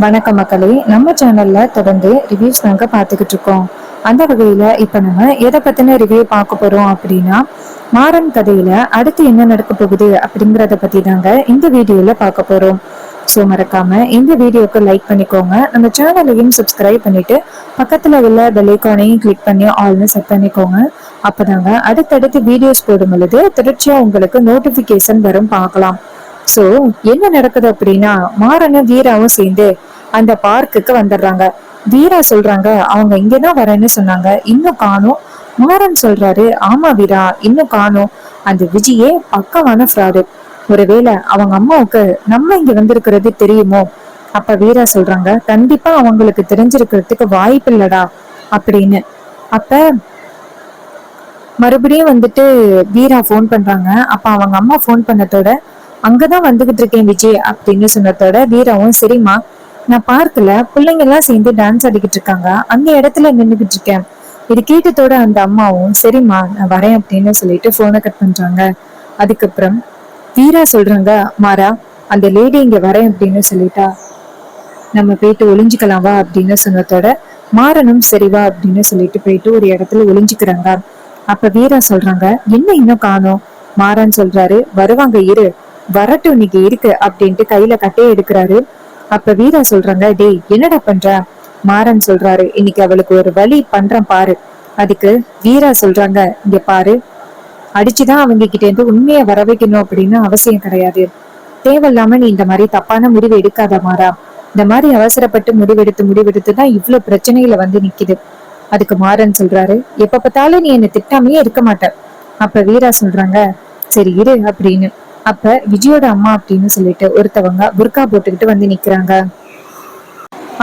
வணக்க மக்களே, நம்ம சேனல்ல தொடர்ந்து ரிவ்யூஸ் தாங்க பார்த்துக்கிட்டு இருக்கோம். அந்த வகையில இப்ப நம்ம எதை பத்தின ரிவ்யூ பார்க்க போறோம் அப்படின்னா, மாறன் கதையில அடுத்து என்ன நடக்க போகுது அப்படிங்கறத பத்தி தாங்க இந்த வீடியோல பார்க்க போறோம். ஸோ மறக்காம இந்த வீடியோக்கு லைக் பண்ணிக்கோங்க, நம்ம சேனலையும் சப்ஸ்கிரைப் பண்ணிட்டு பக்கத்துல உள்ள பெல் ஐகானையும் கிளிக் பண்ணி ஆல்னு செட் பண்ணிக்கோங்க. அப்பதாங்க அடுத்தடுத்து வீடியோஸ் போடும் பொழுது தொடர்ச்சியா உங்களுக்கு நோட்டிபிகேஷன் வரும் பார்க்கலாம். சோ என்ன நடக்குது அப்படின்னா, மாறனும் வீராவும் சேர்ந்து அந்த பார்க்குக்கு வந்துடுறாங்க. வீரா சொல்றாங்க, அவங்க இங்கதான் வரேன்னு சொன்னாங்க, இன்னும் காணோம். மாறன் சொல்றாரு, ஆமா வீரா, இன்னும் காணோம். அந்த விஜயே பக்கமான ஃப்ராடு. ஒருவேளை அவங்க அம்மாவுக்கு நம்ம இங்க வந்திருக்கிறது தெரியுமோ? அப்ப வீரா சொல்றாங்க, கண்டிப்பா அவங்களுக்கு தெரிஞ்சிருக்கிறதுக்கு வாய்ப்பு இல்லடா அப்படின்னு. அப்ப மறுபடியும் வந்துட்டு வீரா போன் பண்றாங்க. அப்ப அவங்க அம்மா போன் பண்ணதோட, அங்கதான் வந்துகிட்டு இருக்கேன் விஜய் அப்படின்னு சொன்னதோட வீராவும், சரிம்மா நான் பார்க்கல, பிள்ளைங்க எல்லாம் சேர்ந்து டான்ஸ் ஆடிக்கிட்டு இருக்காங்க, அந்த இடத்துல நின்றுகிட்டு இருக்கேன். இது கேட்டதோட அந்த அம்மாவும், சரிம்மா நான் வரேன் அப்படின்னு சொல்லிட்டு போனை கட் பண்றாங்க. அதுக்கப்புறம் வீரா சொல்றாங்க, மாறா அந்த லேடி இங்க வரேன் அப்படின்னு சொல்லிட்டா, நம்ம போயிட்டு ஒளிஞ்சுக்கலாம் வா அப்படின்னு சொன்னதோட மாறனும் சரிவா அப்படின்னு சொல்லிட்டு போயிட்டு ஒரு இடத்துல ஒளிஞ்சுக்கிறாங்க. அப்ப வீரா சொல்றாங்க, என்ன இன்னும் காணோம்? மாறன் சொல்றாரு, வருவாங்க இரு, வரட்டும் இன்னைக்கு இருக்கு அப்படின்ட்டு கையில கட்டையை எடுக்கிறாரு. அப்ப வீரா சொல்றாங்க, டேய் என்னடா பண்ற? மாறன் சொல்றாரு, இன்னைக்கு அவளுக்கு ஒரு வழி பண்றேன் பாரு. அதுக்கு வீரா சொல்றாங்க, இங்க பாரு, அடிச்சுதான் அவங்க கிட்ட இருந்து உண்மையை வர வைக்கணும் அப்படின்னு அவசியம் கிடையாது. தேவையில்லாம நீ இந்த மாதிரி தப்பான முடிவு எடுக்காத மாறா. இந்த மாதிரி அவசரப்பட்டு முடிவெடுத்துதான் இவ்வளவு பிரச்சனையில வந்து நிக்குது. அதுக்கு மாறன் சொல்றாரு, எப்ப பார்த்தாலும் நீ என்ன திட்டாமையே இருக்க மாட்ட. அப்ப வீரா சொல்றாங்க, சரி இரு அப்படின்னு. அப்ப விஜயோட அம்மா அப்படின்னு சொல்லிட்டு ஒருத்தவங்க புர்கா போட்டுக்கிட்டு வந்து நிக்கிறாங்க.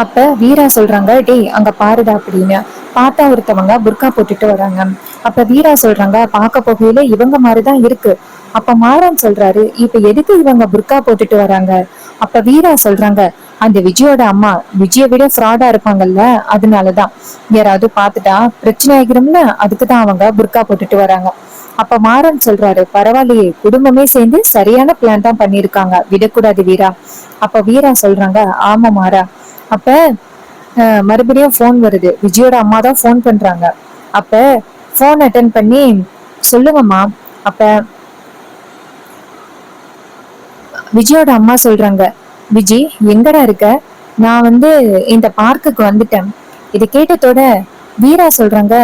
அப்ப வீரா சொல்றாங்க, டேய் அங்க பாருடா அப்படின்னு. பார்த்தா ஒருத்தவங்க புர்கா போட்டுட்டு வராங்க. அப்ப வீரா சொல்றாங்க, பார்க்க போகையில இவங்க மாதிரிதான் இருக்கு. அப்ப மாறன் சொல்றாரு, இப்ப எதுக்கு இவங்க புர்கா போட்டுட்டு வராங்க? அப்ப வீரா சொல்றாங்க, அந்த விஜயோட அம்மா விஜயை விட ஃப்ராடா இருப்பாங்கல்ல, அதனாலதான். யாராவது பாத்துட்டா பிரச்சனை ஆகிரும்ல, அதுக்குதான் அவங்க புர்கா போட்டுட்டு வராங்க. அப்ப மாறன் சொல்றாரு, பரவாயில்லையே, குடும்பமே சேர்ந்து சரியான பிளான் தான் பண்ணிருக்காங்க, விடக்கூடாது வீரா. அப்ப வீரா சொல்றாங்க, ஆமா மாறா. அப்ப மறுபடியும் போன் வருது. விஜயோட அம்மா தான் போன் பண்றாங்க. அப்ப போன் அட்டன் பண்ணி, சொல்லுங்கம்மா. அப்ப விஜயோட அம்மா சொல்றாங்க, விஜி எங்கடா இருக்க? நான் இந்த பார்க்குக்கு வந்துட்டேன். இதை கேட்டதோட வீரா சொல்றாங்க,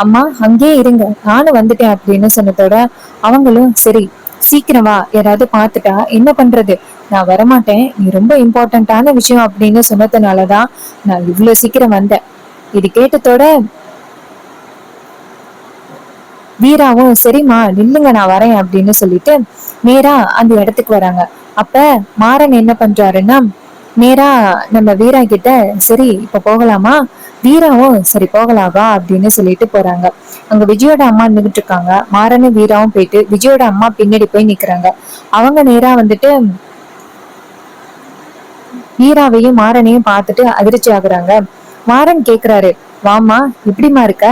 அம்மா அங்கே இருங்க, நானும் வந்துட்டேன் அப்படின்னு சொன்னதோட அவங்களும், சரி சீக்கிரம் வா, யாராவது பார்த்துட்டா என்ன பண்றது, நான் வரமாட்டேன், நீ ரொம்ப இம்பார்ட்டன்டான விஷயம் அப்படின்னு சொன்னதுனாலதான் நான் இவ்வளவு சீக்கிரம் வந்தேன். இது கேட்டதோட வீராவும், சரிம்மா நில்லுங்க நான் வரேன் அப்படின்னு சொல்லிட்டு நேரா அந்த இடத்துக்கு வராங்க. அப்ப மாறன் என்ன பண்றாருன்னா, நேரா நம்ம வீரா கிட்ட, சரி இப்ப போகலாமா? வீராவும், சரி போகலாவா அப்படின்னு சொல்லிட்டு போறாங்க. அங்க விஜயோட அம்மா நின்றுட்டு இருக்காங்க. மாறனும் வீராவும் போயிட்டு விஜயோட அம்மா பின்னாடி போய் நிக்கிறாங்க. அவங்க நேரா வீராவையும் மாறனையும் பார்த்துட்டு அதிர்ச்சி ஆகுறாங்க. மாறன் கேக்குறாரு, வாமா எப்படிமா இருக்க,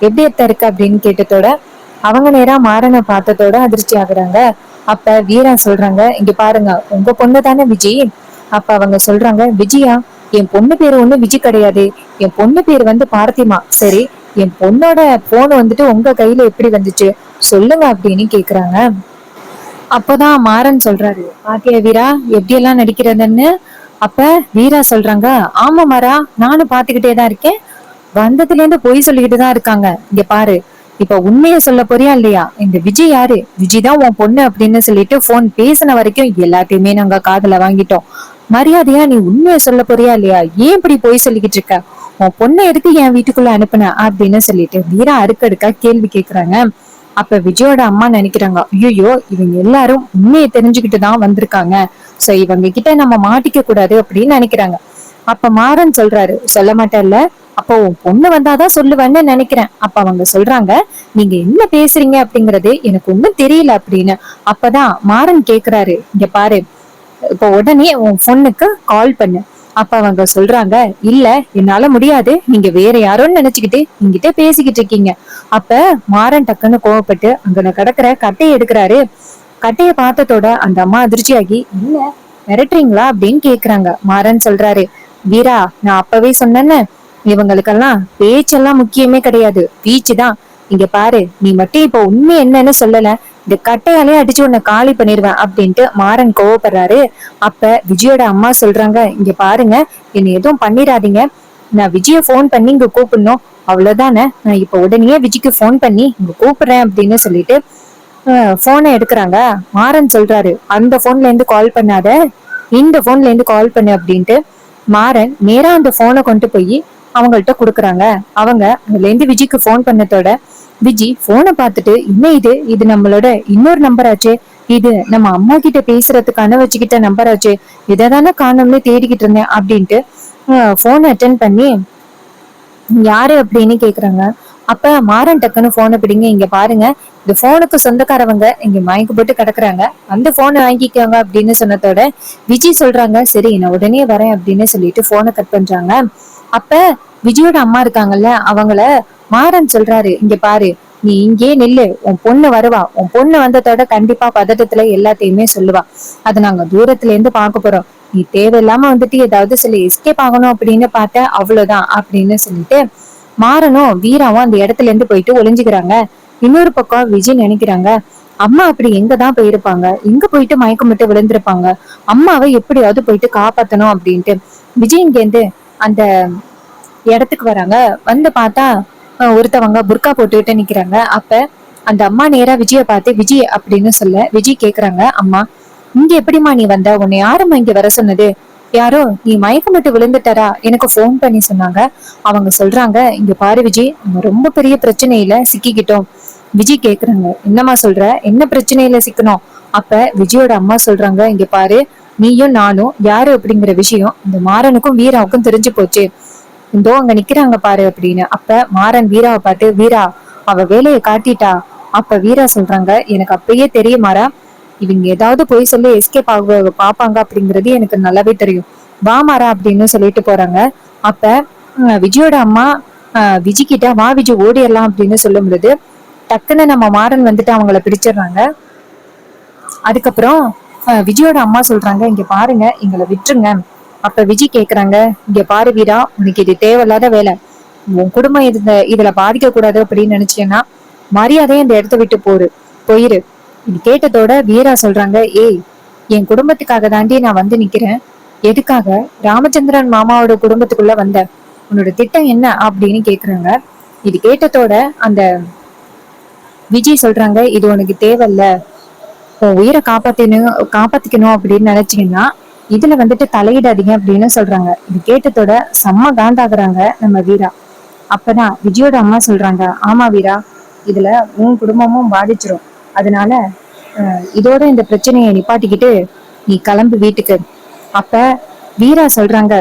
எப்படி எத்த இருக்க அப்படின்னு கேட்டதோட அவங்க நேரா மாறனை பார்த்ததோட அதிர்ச்சி ஆகுறாங்க. அப்ப வீரா சொல்றாங்க, இங்க பாருங்க, உங்க பொண்ணு தானே விஜய்? அப்ப அவங்க சொல்றாங்க, விஜயா? என் பொண்ணு பேரு ஒண்ணு விஜய் கிடையாது, என் பொண்ணு பேரு பார்த்திமா. சரி, என் பொண்ணோட போன் உங்க கையில எப்படி வந்துச்சு சொல்லுங்க அப்படின்னு கேக்குறாங்க. அப்பதான் மாறன் சொல்றாரு, பாத்தியா வீரா எப்படி எல்லாம் நடிக்கிறதுன்னு. அப்ப வீரா சொல்றாங்க, ஆமா மாறா, நானும் பாத்துக்கிட்டேதான் இருக்கேன், வந்ததுல இருந்து பொய் சொல்லிக்கிட்டு தான் இருக்காங்க. இங்க பாரு, இப்ப உண்மைய சொல்ல போறியா இல்லையா? இந்த விஜய் யாரு? விஜய் தான் உன் பொண்ணு அப்படின்னு சொல்லிட்டு போன் பேசின வரைக்கும் எல்லாத்தையுமே நாங்க காதுல வாங்கிட்டோம். மரியாதையா நீ உண்மைய சொல்ல போறியா இல்லையா? ஏன் இப்படி பொய் சொல்லிக்கிட்டு இருக்க? உன் பொண்ணை எதுக்கு என் வீட்டுக்குள்ள அனுப்புன அப்படின்னு சொல்லிட்டு வீரா அடுக்கடுக்கா கேள்வி கேக்குறாங்க. அப்ப விஜயோட அம்மா நினைக்கிறாங்க, ஐயோ இவங்க எல்லாரும் உண்மையை தெரிஞ்சுக்கிட்டு தான் வந்திருக்காங்க, சோ இவங்க கிட்ட நம்ம மாட்டிக்க கூடாது அப்படின்னு நினைக்கிறாங்க. அப்ப மாறன் சொல்றாரு, சொல்ல மாட்டேன்ல, அப்போ உன் பொண்ணு வந்தாதான் சொல்லுவேன்னு நினைக்கிறேன். அப்ப அவங்க சொல்றாங்க, நீங்க என்ன பேசுறீங்க அப்படிங்கறது எனக்கு ஒண்ணும் தெரியல அப்படின்னு. அப்பதான் மாறன் கேக்குறாரு, இங்க பாரு, இப்ப உடனே உன் பொண்ணுக்கு கால் பண்ணு. அப்ப அவங்க சொல்றாங்க, இல்ல என்னால முடியாது, நீங்க வேற யாரோன்னு நினைச்சுக்கிட்டு என்கிட்ட பேசிக்கிட்டு இருக்கீங்க. அப்ப மாறன் டக்குன்னு கோவப்பட்டு அங்க கிடக்குற கட்டையை எடுக்கிறாரு. கட்டைய பார்த்ததோட அந்த அம்மா அதிர்ச்சியாகி, இல்ல மிரட்டுறீங்களா அப்படின்னு கேக்குறாங்க. மாறன் சொல்றாரு, வீரா நான் அப்பவே சொன்னேன்னு, இவங்களுக்கெல்லாம் பேச்செல்லாம் முக்கியமே கிடையாது, பீச்சு தான். இங்க பாரு, நீ மட்டும் இப்ப உண்மை என்னன்னு சொல்லல, இந்த கட்டையாலே அடிச்சு உன்னை காலி பண்ணிடுவேன் அப்படின்ட்டு மாறன் கோவப்படுறாரு. அப்ப விஜயோட அம்மா சொல்றாங்க, இங்க பாருங்க, என்ன எதுவும் பண்ணிடாதீங்க, நான் விஜய போன் பண்ணி இங்க கூப்பிடணும், அவ்வளவுதானே, நான் இப்ப உடனே விஜய்க்கு போன் பண்ணி இங்க கூப்பிடுறேன் அப்படின்னு சொல்லிட்டு போனை எடுக்கிறாங்க. மாறன் சொல்றாரு, அந்த போன்ல இருந்து கால் பண்ணாத, இந்த போன்ல இருந்து கால் பண்ணு அப்படின்ட்டு மாறன் நேரா அந்த போனை கொண்டு போய் அவங்கள்ட்ட குடுக்குறாங்க. அவங்க அதுல இருந்து விஜய்க்கு போன் பண்ணதோட விஜி போனை பார்த்துட்டு, என்ன இது, இது நம்மளோட இன்னொரு நம்பர் ஆச்சு, இது நம்ம அம்மா கிட்ட பேசுறதுக்கான வச்சுக்கிட்ட நம்பர் ஆச்சு, இதைதானே காணோம்னு தேடிக்கிட்டு இருந்தேன் அப்படின்ட்டு போன் அட்டன் பண்ணி யாரு அப்படின்னு கேக்குறாங்க. அப்ப மாறன் டக்குன்னு போனை பிடிங்க, இங்க பாருங்க, இந்த போனுக்கு சொந்தக்காரவங்க இங்க மயக்கு போட்டு கிடக்குறாங்க, அந்த போனை வாங்கிக்கோங்க அப்படின்னு சொன்னதோட விஜய் சொல்றாங்க, சரி நான் உடனே வரேன் அப்படின்னு சொல்லிட்டு போனை கட் பண்றாங்க. அப்ப விஜயோட அம்மா இருக்காங்கல்ல, அவங்கள மாறன் சொல்றாரு, இங்க பாரு, நீ இங்கே நில்லு, உன் பொண்ணு வருவா, உன் பொண்ணு வந்ததோட கண்டிப்பா பதட்டத்துல எல்லாத்தையுமே சொல்லுவா, அதை நாங்க தூரத்துல இருந்து பார்க்க போறோம், நீ தேவையில்லாம வந்துட்டு ஏதாவது சொல்லி எஸ்கேப் ஆகணும் அப்படின்னு பார்த்த, அவ்வளவுதான் அப்படின்னு சொல்லிட்டு மாறனும் வீராவும் அந்த இடத்துல இருந்து போயிட்டு ஒளிஞ்சுக்கிறாங்க. இன்னொரு பக்கம் விஜய் நினைக்கிறாங்க, அம்மா அப்படி எங்கதான் போயிருப்பாங்க, எங்க போயிட்டு மயக்கம் விட்டு விழுந்திருப்பாங்க, அம்மாவை எப்படியாவது போயிட்டு காப்பாத்தணும் அப்படின்ட்டு விஜய் இங்க இருந்து அந்த இடத்துக்கு வராங்க. வந்து பார்த்தா ஒருத்தவங்க புர்கா போட்டுக்கிட்டு நிக்கிறாங்க. அப்ப அந்த அம்மா நேரா விஜய பார்த்து விஜய் அப்படின்னு சொல்ல விஜய் கேக்குறாங்க, அம்மா இங்க எப்படிமா நீ வந்த, உன்னை யாரும்மா இங்க வர சொன்னது, யாரோ நீ மயக்கம் விட்டு விழுந்துட்டாரா, எனக்கு போன் பண்ணி சொன்னாங்க, அவங்க சொல்றாங்க, இங்க பாரு விஜய், நம்ம ரொம்ப பெரிய பிரச்சனையில சிக்கிக்கிட்டோம். விஜய் கேக்குறாங்க, என்னம்மா சொல்ற, என்ன பிரச்சனையில சிக்கணும். அப்ப விஜயோட அம்மா சொல்றாங்க, இங்க பாரு, நீயும் நானும் யாரு அப்படிங்கிற விஷயம் இந்த மாறனுக்கும் வீராவுக்கும் தெரிஞ்சு போச்சு, இந்தோ அங்க நிக்கிறாங்க பாரு அப்படின்னு. அப்ப மாறன் வீராவை பார்த்து, வீரா அவ வேலையை காட்டிட்டா. அப்ப வீரா சொல்றாங்க, எனக்கு அப்பயே தெரியுமாறா, இவங்க ஏதாவது போய் சொல்லி எஸ்கேப் ஆக பாப்பாங்க அப்படிங்கிறது எனக்கு நல்லாவே தெரியும், வா மாறா அப்படின்னு சொல்லிட்டு போறாங்க. அப்ப விஜயோட அம்மா விஜய் கிட்ட, வா விஜய் ஓடிடலாம் அப்படின்னு சொல்லும் பொழுது டக்குன்னு நம்ம மாறன் வந்துட்டு அவங்கள பிடிச்சிடுறாங்க. அதுக்கப்புறம் விஜயோட அம்மா சொல்றாங்க, இங்க பாருங்க, எங்களை விட்டுருங்க. அப்ப விஜய் கேக்குறாங்க, இங்க பாரு வீரா, உனக்கு இது தேவையில்லாத வேலை, உன் குடும்பம் இதுல பாதிக்க கூடாது அப்படின்னு நினைச்சேன்னா மரியாதையை இந்த இடத்த விட்டு போயிரு. இது கேட்டதோட வீரா சொல்றாங்க, ஏய் என் குடும்பத்துக்காக தாண்டி நான் வந்து நிக்கிறேன், எதுக்காக ராமச்சந்திரன் மாமாவோட குடும்பத்துக்குள்ள வந்த, உன்னோட திட்டம் என்ன அப்படின்னு கேக்குறாங்க. இது கேட்டதோட அந்த விஜய் சொல்றாங்க, இது உனக்கு தேவையில்ல, உன் உயிரை காப்பாத்திக்கணும் அப்படின்னு நினைச்சீங்கன்னா இதுல வந்துட்டு தலையிடாதீங்க அப்படின்னு சொல்றாங்க. இது கேட்டதோட செம்ம காண்டாகுறாங்க நம்ம வீரா. அப்பதான் விஜயோட அம்மா சொல்றாங்க, ஆமா வீரா, இதுல உன் குடும்பமும் பாதிச்சிரும், அதனால இதோட இந்த பிரச்சனையை நிப்பாட்டிக்கிட்டு நீ கிளம்பு வீட்டுக்கு. அப்ப வீரா சொல்றாங்க,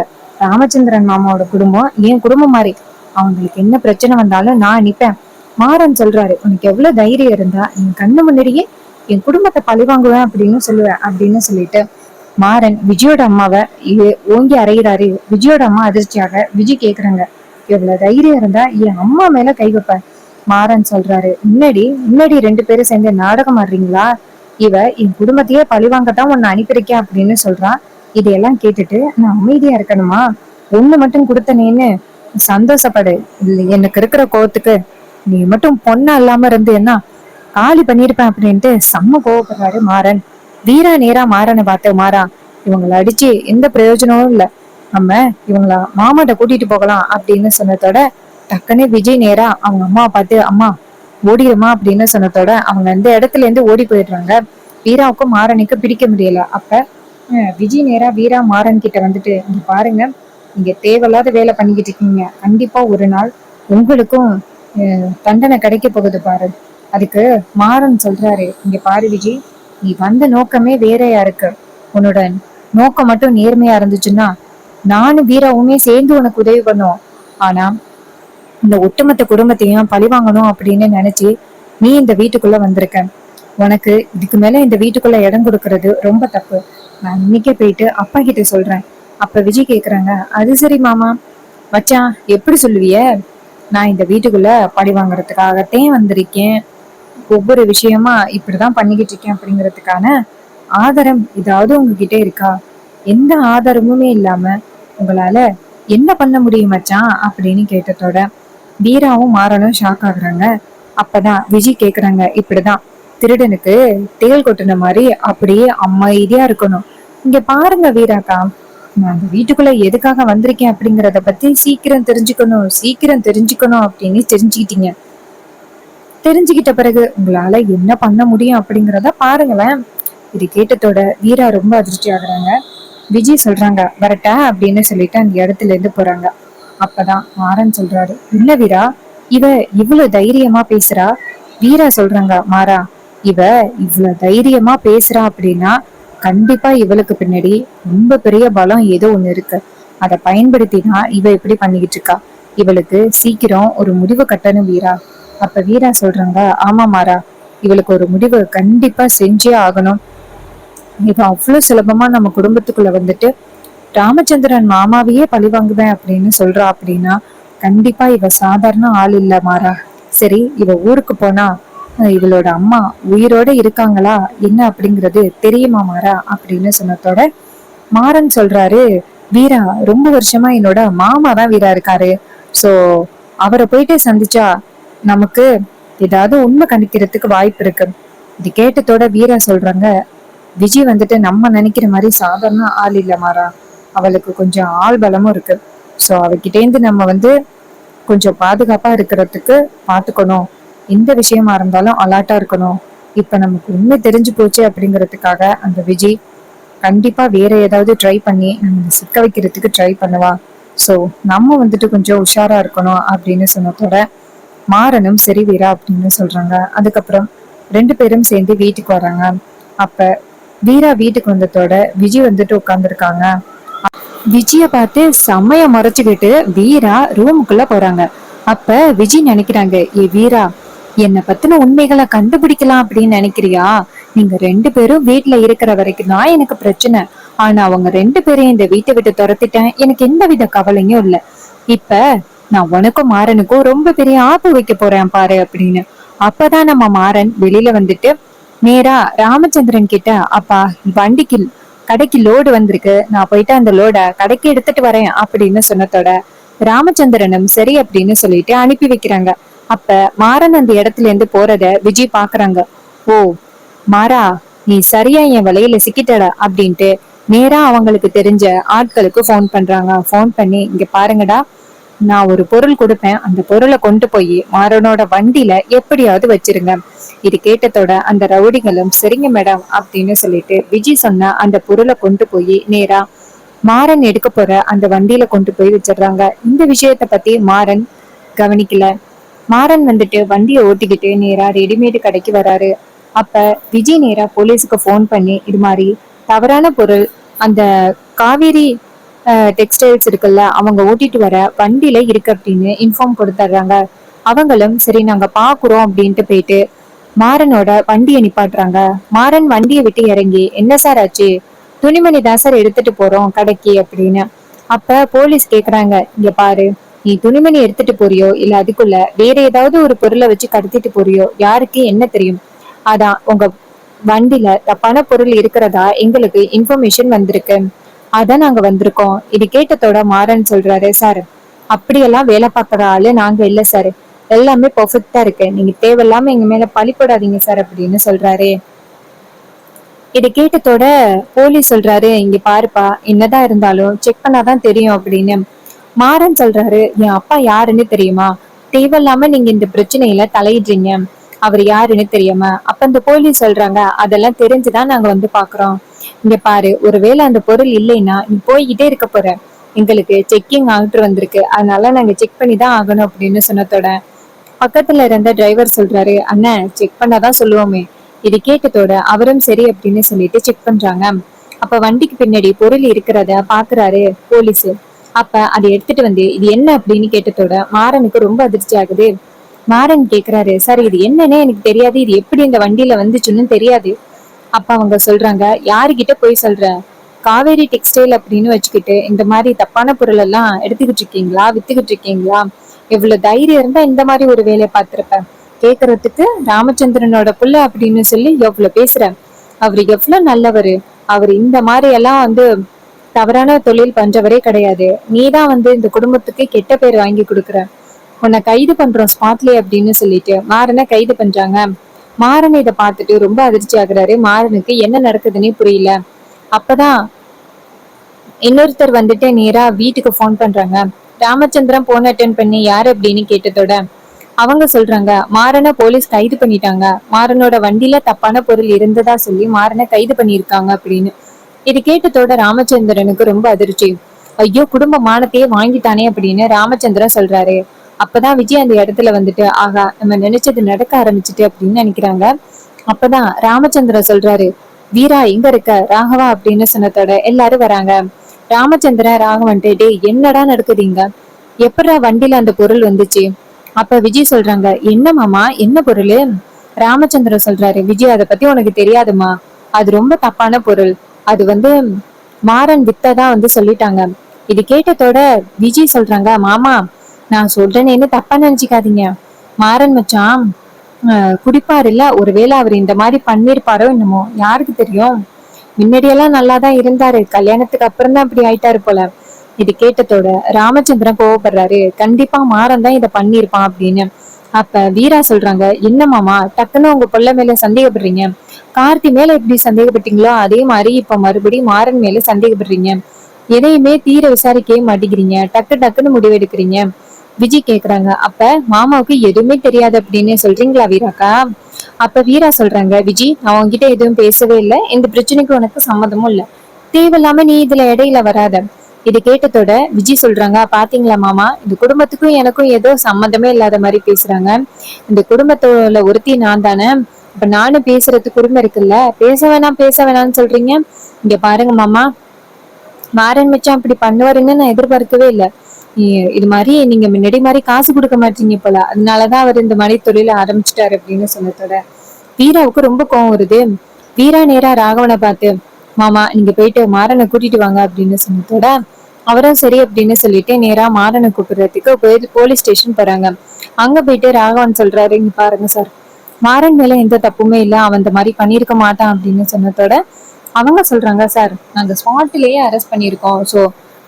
ராமச்சந்திரன் மாமாவோட குடும்பம் என் குடும்பம் மாதிரி, அவங்களுக்கு என்ன பிரச்சனை வந்தாலும் நான் நிப்பேன். மாறன் சொல்றாரு, உனக்கு எவ்வளவு தைரியம் இருந்தா என் கண்ணு முன்னாடியே என் குடும்பத்தை பழிவாங்குவேன் அப்படின்னு சொல்லுவேன் அப்படின்னு சொல்லிட்டு மாறன் விஜயோட அம்மாவை ஓங்கி அறையிறாரு. விஜயோட அம்மா அதிர்ச்சியாக விஜய் கேக்குறாங்க, எவ்வளவு தைரியம் இருந்தா என் அம்மா மேல கை வைப்ப. மாறன் சொல்றாரு, முன்னாடி ரெண்டு பேரும் சேர்ந்து நாடகம் ஆடுறீங்களா, இவ என் குடும்பத்தையே பழிவாங்கத்தான் உன்னை அனுப்பியிருக்கேன் அப்படின்னு சொல்றான். இதையெல்லாம் கேட்டுட்டு நான் அமைதியா இருக்கணுமா, ஒண்ணு மட்டும் கொடுத்தனேன்னு சந்தோஷப்படு, எனக்கு இருக்கிற கோவத்துக்கு நீ மட்டும் பொண்ணா இல்லாம இருந்து என்ன காலி பண்ணிருப்பேன் அப்படின்ட்டு செம்ம கோவப்படுறாரு மாறன். வீரா நேரா மாறனை பார்த்து, மாறா இவங்களை அடிச்சு எந்த பிரயோஜனமும் இல்ல, நம்ம இவங்கள மாமாட்ட கூட்டிட்டு போகலாம் அப்படின்னு சொன்னதோட டக்குன்னு விஜய் நேரா அவங்க அம்மா பார்த்து, அம்மா ஓடிடுமா அப்படின்னு சொன்னதோட அவங்க அந்த இடத்துல இருந்து ஓடி போயிடுறாங்க. வீராவுக்கும் மாறனுக்கு பிடிக்க முடியல. அப்ப விஜய் நேரா வீரா மாறன் கிட்ட வந்துட்டு, இங்க பாருங்க, நீங்க தேவையில்லாத வேலை பண்ணிக்கிட்டு இருக்கீங்க, கண்டிப்பா ஒரு நாள் உங்களுக்கும் தண்டனை கிடைக்க போகுது பாரு. அதுக்கு மாறன் சொல்றாரு, இங்க பாரு விஜய், நீ வந்த நோக்கமே வேறையா இருக்கு, உன்னோட நோக்கம் மட்டும் நேர்மையா இருந்துச்சுன்னா நானும் வீராவுமே சேர்ந்து உனக்கு உதவி பண்ணுவோம், ஆனா இந்த ஒட்டுமொத்த குடும்பத்தையும் பழிவாங்கணும் அப்படின்னு நினைச்சு நீ இந்த வீட்டுக்குள்ள வந்திருக்க, உனக்கு இதுக்கு மேல இந்த வீட்டுக்குள்ள இடம் கொடுக்கறது ரொம்ப தப்பு, நான் இன்னைக்கே போயிட்டு அப்பா கிட்ட சொல்றேன். அப்ப விஜய் கேக்குறாங்க, அது சரி மாமா, மச்சான் எப்படி சொல்லுவிய, நான் இந்த வீட்டுக்குள்ள பழி வாங்குறதுக்காகத்தான் வந்திருக்கேன், ஒவ்வொரு விஷயமா இப்படிதான் பண்ணிக்கிட்டு இருக்கேன் அப்படிங்கிறதுக்கான ஆதாரம் ஏதாவது உங்ககிட்ட இருக்கா, எந்த ஆதாரமுமே இல்லாம உங்களால என்ன பண்ண முடியும் மச்சான் அப்படின்னு கேட்டதோட வீராவும் மாறனும் ஷாக் ஆகுறாங்க. அப்பதான் விஜய் கேக்குறாங்க, இப்படிதான் திருடனுக்கு தேள் கொட்டின மாதிரி அப்படியே அமைதியா இருக்கணும். இங்க பாருங்க வீராக்கா, நான் அந்த வீட்டுக்குள்ள எதுக்காக வந்திருக்கேன் அப்படிங்கறத பத்தி சீக்கிரம் தெரிஞ்சுக்கணும் சீக்கிரம் தெரிஞ்சுக்கணும் அப்படின்னு தெரிஞ்சுக்கிட்டீங்க. தெரிஞ்சுக்கிட்ட பிறகு உங்களால என்ன பண்ண முடியும் அப்படிங்கறத பாருங்களேன். இது கேட்டதோட வீரா ரொம்ப அதிர்ச்சி ஆகுறாங்க. விஜய் சொல்றாங்க வரட்டா அப்படின்னு சொல்லிட்டு அந்த இடத்துல இருந்து போறாங்க. அப்பதான் மாறன் சொல்றாரு, இல்ல வீரா, இவ இவ்வளவு தைரியமா பேசுறா. வீரா சொல்றாங்க, மாறா, இவ இவ்வளவு தைரியமா பேசுறா அப்படின்னா கண்டிப்பா இவளுக்கு பின்னாடி ரொம்ப பெரிய பலம் ஏதோ ஒண்ணு இருக்கு. அதை பயன்படுத்தி தான் இவ இப்படி பண்ணிக்கிட்டு இருக்கா. இவளுக்கு சீக்கிரம் ஒரு முடிவு கட்டணும் வீரா. அப்ப வீரா சொல்றாங்க, ஆமா மாறா, இவளுக்கு ஒரு முடிவு கண்டிப்பா செஞ்சே ஆகணும். இவ அவ்வளவு சுலபமா நம்ம குடும்பத்துக்குள்ள வந்துட்டு ராமச்சந்திரன் மாமாவையே பழி வாங்குவேன் அப்படின்னு சொல்றா அப்படின்னா கண்டிப்பா இவ சாதாரண ஆள் இல்ல மாறா. சரி, இவ ஊருக்கு போனா இவளோட அம்மா உயிரோட இருக்காங்களா என்ன அப்படிங்கிறது தெரியுமா மாறா அப்படின்னு சொன்னதோட மாறன் சொல்றாரு, வீரா ரொம்ப வருஷமா என்னோட மாமா தான் வீரா இருக்காரு. சோ அவரை போயிட்டு சந்திச்சா நமக்கு ஏதாவது உண்மை கணிக்கிறதுக்கு வாய்ப்பு இருக்கு. இது கேட்டதோட வீரா சொல்றாங்க, விஜய் வந்துட்டு நம்ம நினைக்கிற மாதிரி சாதாரண ஆள் இல்ல மாறா. அவளுக்கு கொஞ்சம் ஆள் பலமும் இருக்கு. சோ அவகிட்டேந்து நம்ம கொஞ்சம் பாதுகாப்பா இருக்கிறதுக்கு பாத்துக்கணும். எந்த விஷயமா இருந்தாலும் அலர்ட்டா இருக்கணும். இப்ப நமக்கு உண்மை தெரிஞ்சு போச்சு அப்படிங்கறதுக்காக அந்த விஜய் கண்டிப்பா வேற ஏதாவது ட்ரை பண்ணி நம்ம சிக்க வைக்கிறதுக்கு ட்ரை பண்ணுவா. சோ நம்ம கொஞ்சம் உஷாரா இருக்கணும் அப்படின்னு சொன்னதோட மாறனும் சரி வீரா அப்படின்னு சொல்றாங்க. அதுக்கப்புறம் ரெண்டு பேரும் சேர்ந்து வீட்டுக்கு வராங்க. அப்ப வீரா வீட்டுக்கு வந்ததோட விஜய் உட்கார்ந்துருக்காங்க. விஜய பார்த்து செம்மைய மறைச்சுக்கிட்டு வீரா ரூமுக்குள்ள போறாங்க. அப்ப விஜய் நினைக்கிறாங்க, ஏ வீரா, என்னை பத்தின உண்மைகளை கண்டுபிடிக்கலாம் அப்படின்னு நினைக்கிறியா? நீங்க ரெண்டு பேரும் வீட்டுல இருக்கிற வரைக்கும் தான் எனக்கு பிரச்சனை. ஆனா அவங்க ரெண்டு பேரையும் இந்த வீட்டை விட்டு துரத்திட்டேன், எனக்கு எந்த வித கவலையும் இல்ல. இப்ப நான் உனக்கும் மாறனுக்கும் ரொம்ப பெரிய ஆப்பு வைக்க போறேன் பாரு அப்படின்னு. அப்பதான் நம்ம மாறன் வெளியில நேரா ராமச்சந்திரன் கிட்ட, அப்பா வண்டிக்கு கடைக்கு லோடு வந்திருக்கு, நான் போயிட்டு அந்த லோட கடைக்கு எடுத்துட்டு வரேன் அப்படின்னு சொன்னதோட ராமச்சந்திரனும் சரி அப்படின்னு சொல்லிட்டு அனுப்பி வைக்கிறாங்க. அப்ப மாறன் அந்த இடத்துல இருந்து போறத விஜய் பாக்குறாங்க. ஓ மாறா, நீ சரியா என் வலையில சிக்கிட்டடா அப்படின்ட்டு நேரா அவங்களுக்கு தெரிஞ்ச ஆட்களுக்கு போன் பண்றாங்க. போன் பண்ணி, இங்க பாருங்கடா, நான் ஒரு பொருள் கொடுப்பேன், அந்த பொருளை கொண்டு போய் மாறனோட வண்டியில எப்படியாவது வச்சிருங்க. இது கேட்டதோட அந்த ரவுடிகளும் சரிங்க மேடம் அப்படின்னு சொல்லிட்டு விஜய் சொன்ன அந்த பொருளை கொண்டு போய் நேரா மாறன் எடுக்க போற அந்த வண்டியில கொண்டு போய் வச்சிடுறாங்க. இந்த விஷயத்த பத்தி மாறன் கவனிக்கல. மாறன் வண்டியை ஓட்டிக்கிட்டு நேரா ரெடிமேடு கடைக்கு வராரு. அப்ப விஜய் நேரா போலீஸுக்கு போன் பண்ணி, இது மாதிரி தவறான பொருள் அந்த காவேரி டெக்ஸ்டைல்ஸ் இருக்குல்ல, அவங்க ஓட்டிட்டு வர வண்டியில இருக்கு அப்படின்னு இன்ஃபார்ம் கொடுத்துட்றாங்க. அவங்களும் சரி நாங்க பாக்குறோம் அப்படின்ட்டு போயிட்டு மாறனோட வண்டியை நிப்பாட்டுறாங்க. மாறன் வண்டியை விட்டு இறங்கி, என்ன சார் ஆச்சு? துணிமணி தான் சார் எடுத்துட்டு போறோம் கடைக்கு அப்படின்னு. அப்ப போலீஸ் கேக்குறாங்க, இங்க பாரு, நீ துணிமணி எடுத்துட்டு போறியோ இல்ல அதுக்குள்ள வேற ஏதாவது ஒரு பொருளை வச்சு கடத்திட்டு போறியோ யாருக்கு என்ன தெரியும்? அதான் உங்க வண்டியில தப்பான பொருள் இருக்கிறதா எங்களுக்கு இன்ஃபர்மேஷன் வந்திருக்கு, அதான் நாங்க வந்திருக்கோம். இது கேட்டதோட மாறன் சொல்றாரு, சார் அப்படியெல்லாம் வேலை பார்க்கற ஆளு நாங்க இல்ல சார், எல்லாமே பர்ஃபெக்டா இருக்கு, நீங்க தேவையில்லாம எங்க மேல பழி போடாதீங்க சார் அப்படின்னு சொல்றாரு. இதை கேட்டதோட போலீஸ் சொல்றாரு, இங்க பாருப்பா, என்னதான் இருந்தாலும் செக் பண்ணாதான் தெரியும் அப்படின்னு. மாறன் சொல்றாரு, என் அப்பா யாருன்னு தெரியுமா? தேவையில்லாம நீங்க இந்த பிரச்சனையில தலையிடுறீங்க, அவர் யாருன்னு தெரியாம. அப்ப இந்த போலீஸ் சொல்றாங்க, அதெல்லாம் தெரிஞ்சுதான் நாங்க பாக்குறோம். இங்க பாரு, ஒருவேளை அந்த பொருள் இல்லைன்னா நீ போய்கிட்டே இருக்க போற, எங்களுக்கு செக்கிங் ஆர்டர் வந்திருக்கு, அதனால நாங்க செக் பண்ணி தான் ஆகணும் அப்படின்னு சொன்னதோட பக்கத்துல இருந்த டிரைவர் சொல்றாரு, அண்ணன் செக் பண்ணாதான் சொல்லுவோமே. இது கேட்டதோட அவரும் சரி அப்படின்னு சொல்லிட்டு செக் பண்றாங்க. அப்ப வண்டிக்கு பின்னாடி பொருள் இருக்கிறத பாக்குறாரு போலீஸ். அப்ப அதை எடுத்துட்டு இது என்ன அப்படின்னு கேட்டதோட மாறனுக்கு ரொம்ப அதிர்ச்சி ஆகுது. மாறன் கேக்குறாரு, சார் இது என்னன்னே எனக்கு தெரியாது, இது எப்படி இந்த வண்டியில வந்துச்சுன்னு தெரியாது. அப்ப அவங்க சொல்றாங்க, யாருகிட்ட போய் சொல்ற? காவேரி டெக்ஸ்டைல் அப்படின்னு வச்சுக்கிட்டு இந்த மாதிரி தப்பான பொருள் எல்லாம் எடுத்துக்கிட்டு இருக்கீங்களா, வித்துக்கிட்டு இருக்கீங்களா? எவ்வளவு தைரியம் இருந்தா இந்த மாதிரி ஒரு வேலையை பார்த்திருப்ப? கேக்குறதுக்கு ராமச்சந்திரனோட புள்ள அப்படின்னு சொல்லி எவ்வளவு பேசுற? அவரு எவ்வளவு நல்லவரு. அவர் இந்த மாதிரி எல்லாம் தவறான தொழில் பண்றவரே கிடையாது. நீதான் வந்து இந்த குடும்பத்துக்கு கெட்ட பேர் வாங்கி கொடுக்குற. உன்னை கைது பண்றோம் ஸ்பாட்லயே அப்படின்னு சொல்லிட்டு மாறனை கைது பண்றாங்க. மாறன் இதை பார்த்துட்டு ரொம்ப அதிர்ச்சி ஆகுறாரு. மாறனுக்கு என்ன நடக்குதுன்னே புரியல. அப்பதான் இன்னொருத்தர் வந்துட்டு நேரா வீட்டுக்கு போன் பண்றாங்க. ராமச்சந்திரன் போன் அட்டன் பண்ணி யாரு அப்படின்னு கேட்டதோட அவங்க சொல்றாங்க, மாறனை போலீஸ் கைது பண்ணிட்டாங்க. மாறனோட வண்டியில தப்பான பொருள் இருந்ததா சொல்லி மாறனை கைது பண்ணிருக்காங்க அப்படின்னு. இது கேட்டதோட ராமச்சந்திரனுக்கு ரொம்ப அதிர்ச்சி. ஐயோ, குடும்ப மானத்தையே வாங்கிட்டானே அப்படின்னு ராமச்சந்திரன் சொல்றாரு. அப்பதான் விஜய் அந்த இடத்துல வந்துட்டு ஆகா, நம்ம நினைச்சது நடக்க ஆரம்பிச்சுட்டு அப்படின்னு நினைக்கிறாங்க. அப்பதான் ராமச்சந்திரன் சொல்றாரு, வீரா எங்க இருக்க, ராகவா அப்படின்னு சொன்னதோட எல்லாரும் வராங்க. ராமச்சந்திரன் ராகவன்ட்டு, டேய் என்னடா நடக்குதுங்க, எப்படா வண்டியில அந்த பொருள் வந்துச்சு? அப்ப விஜய் சொல்றாங்க, என்ன மாமா, என்ன பொருள்? ராமச்சந்திரன் சொல்றாரு, விஜய் அதை பத்தி உனக்கு தெரியாதுமா, அது ரொம்ப தப்பான பொருள். அது வந்து மாறன் வித்ததா வந்து சொல்லிட்டாங்க. இது கேட்டதோட விஜய் சொல்றாங்க, மாமா நான் சொல்றேன்னு தப்பா நினைச்சுக்காதீங்க. மாறன் மச்சான் குடிப்பாரு இல்ல, ஒருவேளை அவர் இந்த மாதிரி பண்ணிருப்பாரோ என்னமோ, யாருக்கு தெரியும். முன்னாடியெல்லாம் நல்லாதான் இருந்தாரு, கல்யாணத்துக்கு அப்புறம் தான் இப்படி ஆயிட்டாரு போல. இது கேட்டதோட ராமச்சந்திரன் கோவப்படுறாரு. கண்டிப்பா மாறன் தான் இதை பண்ணிருப்பான் அப்படின்னு. அப்ப வீரா சொல்றாங்க, என்ன மாமா டக்குன்னு உங்க பொள்ள மேல சந்தேகப்படுறீங்க? கார்த்தி மேல எப்படி சந்தேகப்பட்டீங்களோ அதே மாதிரி இப்ப மறுபடியும் மாறன் மேல சந்தேகப்படுறீங்க. எதையுமே தீர விசாரிக்கவே மாட்டேங்கிறீங்க, டக்கு டக்குன்னு முடிவெடுக்கிறீங்க. விஜய் கேக்குறாங்க, அப்ப மாமாவுக்கு எதுவுமே தெரியாது அப்படின்னு சொல்றீங்களா வீராக்கா? அப்ப வீரா சொல்றாங்க, விஜய் நான் உன்கிட்ட எதுவும் பேசவே இல்லை, இந்த பிரச்சனைக்கு உனக்கு சம்மதமும் இல்லை, தேவையில்லாம நீ இதுல இடையில வராத. இது கேட்டதோட விஜய் சொல்றாங்க, பாத்தீங்களா மாமா, இந்த குடும்பத்துக்கும் எனக்கும் ஏதோ சம்மந்தமே இல்லாத மாதிரி பேசுறாங்க. இந்த குடும்பத்தோட ஒருத்தி நான் தானே, இப்ப நானும் பேசுறதுக்கு உரிமை இருக்குல்ல, பேச வேணாம்னு சொல்றீங்க. இங்க பாருங்க மாமா, மாறன் மச்சான் அப்படி பண்ணுவாருன்னு நான் எதிர்பார்க்கவே இல்லை. இது மாதிரி நீங்க முன்னாடி மாதிரி காசு கொடுக்க மாட்டீங்க போல, அதனாலதான் அவர் இந்த மாதிரி தொழில ஆரம்பிச்சுட்டாரு அப்படின்னு சொன்னதோட வீராவுக்கு ரொம்ப கோவம் வருது. வீரா நேரா ராகவனை பார்த்து, மாமா நீங்க போயிட்டு மாறனை கூட்டிட்டு வாங்க அப்படின்னு சொன்னதோட அவரும் சரி அப்படின்னு சொல்லிட்டு நேரா மாறனை கூப்பிடுறதுக்கு போலீஸ் ஸ்டேஷன் போறாங்க. அங்க போயிட்டு ராகவன் சொல்றாரு, இங்க பாருங்க சார், மாறன் மேல எந்த தப்புமே இல்ல, அவன் இந்த மாதிரி பண்ணிருக்க மாட்டான் அப்படின்னு சொன்னதோட அவங்க சொல்றாங்க, சார் நாங்க ஸ்பாட்லயே அரெஸ்ட் பண்ணிருக்கோம், சோ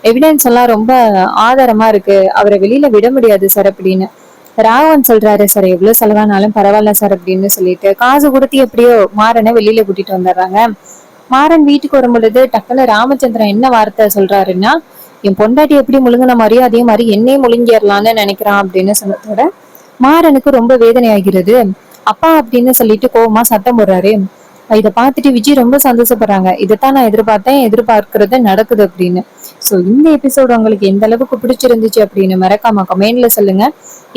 எவிடன்ஸ் எல்லாம் ரொம்ப ஆதாரமா இருக்கு, அவரை வெளியில விட முடியாது சார் அப்படின்னு. ராகவன் சொல்றாரு, சார் எவ்வளவு செலவானாலும் பரவாயில்ல சார் அப்படின்னு சொல்லிட்டு காசு கொடுத்து எப்படியோ மாறனை வெளியில கூட்டிட்டு வந்துடுறாங்க. மாறன் வீட்டுக்கு வரும் பொழுது டக்குன்னு ராமச்சந்திரன் என்ன வார்த்தை சொல்றாருன்னா, என் பொண்டாட்டி எப்படி முழுங்கின மாதிரியோ அதே மாதிரி என்னையும் முழுங்கிடலான்னு நினைக்கிறான் அப்படின்னு சொன்னதோட மாறனுக்கு ரொம்ப வேதனை ஆகிறது. அப்பா அப்படின்னு சொல்லிட்டு கோவமா சத்தம் போடுறாரு. இதை பார்த்துட்டு விஜய் ரொம்ப சந்தோஷப்படுறாங்க. இதைத்தான் நான் எதிர்பார்க்கறது நடக்குது அப்படின்னு. சோ இந்த எபிசோடு உங்களுக்கு எந்த அளவுக்கு பிடிச்சிருந்துச்சு அப்படின்னு மறக்காம கமெண்ட்ல சொல்லுங்க.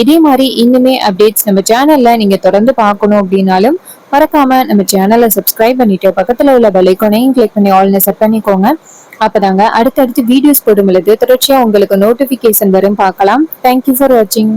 இதே மாதிரி இன்னுமே அப்டேட்ஸ் நம்ம சேனல்ல நீங்க தொடர்ந்து பார்க்கணும் அப்படின்னாலும் மறக்காம நம்ம சேனலை சப்ஸ்கிரைப் பண்ணிட்டு பக்கத்துல உள்ள பெல் ஐகானையும் கிளிக் பண்ணி ஆல்னு செட் பண்ணிக்கோங்க. அப்பதாங்க அடுத்தடுத்து வீடியோஸ் போடும் பொழுது தொடர்ச்சியா உங்களுக்கு நோட்டிபிகேஷன் வரும். பார்க்கலாம். தேங்க்யூ ஃபார் வாட்சிங்.